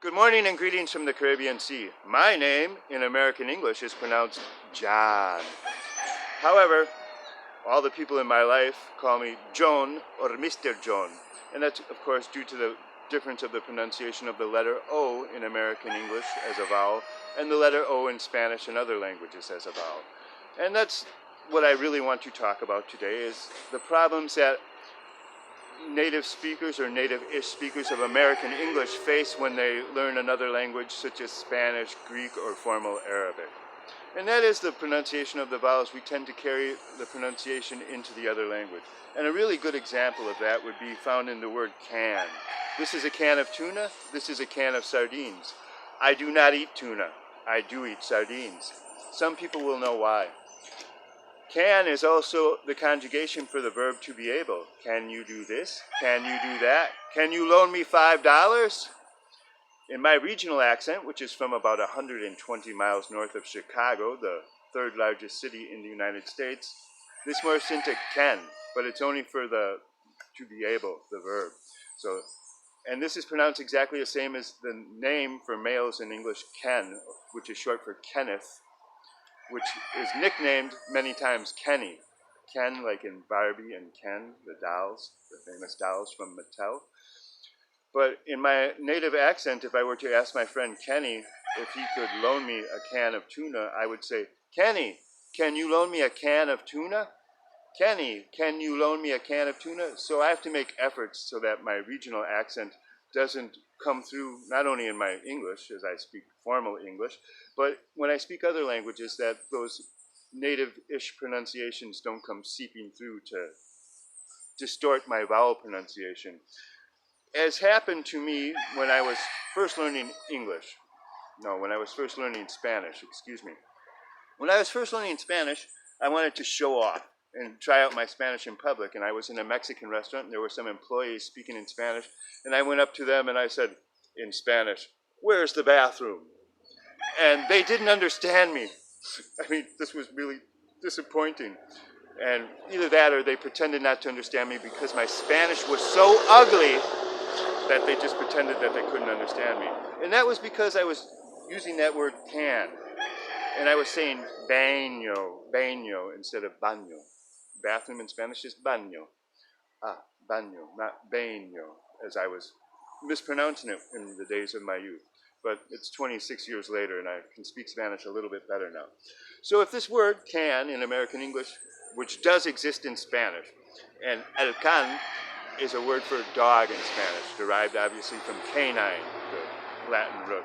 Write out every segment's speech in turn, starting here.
Good morning and greetings from the Caribbean Sea. My name in American English is pronounced John. However, all the people in my life call me John or Mr. John. And that's, of course, due to the difference of the pronunciation of the letter O in American English as a vowel and the letter O in Spanish and other languages as a vowel. And that's what I really want to talk about today, is the problems that native speakers or native-ish speakers of American English face when they learn another language such as Spanish, Greek, or formal Arabic. And that is the pronunciation of the vowels. We tend to carry the pronunciation into the other language. And a really good example of that would be found in the word can. This is a can of tuna. This is a can of sardines. I do not eat tuna. I do eat sardines. Some people will know why. Can is also the conjugation for the verb to be able. Can you do this? Can you do that? Can you loan me $5? In my regional accent, which is from about 120 miles north of Chicago, the third largest city in the United States, this more syntax can, but it's only for the to be able, the verb. So, and this is pronounced exactly the same as the name for males in English, Ken, which is short for Kenneth, which is nicknamed many times Kenny. Ken, like in Barbie and Ken, the dolls, the famous dolls from Mattel. But in my native accent, if I were to ask my friend Kenny if he could loan me a can of tuna, I would say, Kenny, can you loan me a can of tuna? Kenny, can you loan me a can of tuna? So I have to make efforts so that my regional accent doesn't come through not only in my English, as I speak formal English, but when I speak other languages, that those native-ish pronunciations don't come seeping through to distort my vowel pronunciation. As happened to me when I was first learning English. No, when I was first learning Spanish, excuse me. When I was first learning Spanish, I wanted to show off and try out my Spanish in public. And I was in a Mexican restaurant, and there were some employees speaking in Spanish. And I went up to them and I said, in Spanish, "Where's the bathroom?" And they didn't understand me. I mean, this was really disappointing. And either that or they pretended not to understand me because my Spanish was so ugly that they just pretended that they couldn't understand me. And that was because I was using that word can. And I was saying baño instead of baño. Bathroom in Spanish is baño. Baño, not baño, as I was mispronouncing it in the days of my youth. But it's 26 years later, and I can speak Spanish a little bit better now. So if this word can in American English, which does exist in Spanish, and el can is a word for dog in Spanish, derived obviously from canine, the Latin root.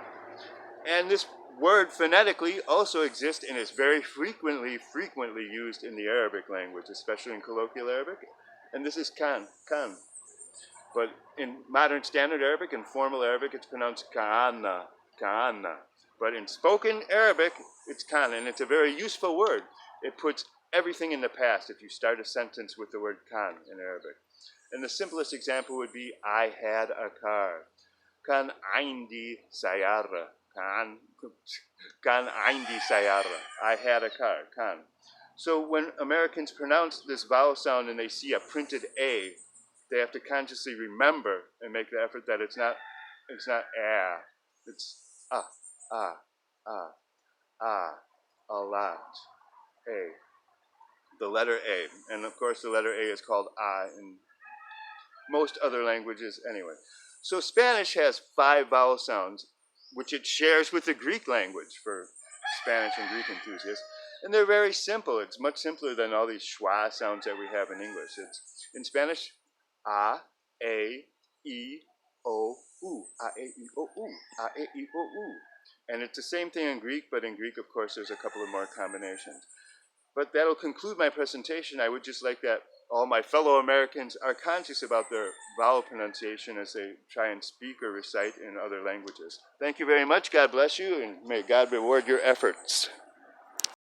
And this word phonetically also exists and is very frequently used in the Arabic language, especially in colloquial Arabic. And this is kan. But in modern standard Arabic and formal Arabic, it's pronounced ka'ana. But in spoken Arabic, it's kan, and it's a very useful word. It puts everything in the past if you start a sentence with the word kan in Arabic. And the simplest example would be, I had a car. Kan عندي سيارة. Kan عندي سيارة. I had a car. Kan. So when Americans pronounce this vowel sound and they see a printed A, they have to consciously remember and make the effort that it's not it's a lot. A. The letter A. And of course the letter A is called in most other languages anyway. So Spanish has 5 vowel sounds, which it shares with the Greek language for Spanish and Greek enthusiasts. And they're very simple. It's much simpler than all these schwa sounds that we have in English. It's in Spanish, a, e, o, u. A, e, I, o, u. A, e, I, o, u. And it's the same thing in Greek, but in Greek, of course, there's a couple of more combinations. But that'll conclude my presentation. I would just like that all my fellow Americans are conscious about their vowel pronunciation as they try and speak or recite in other languages. Thank you very much. God bless you, and may God reward your efforts.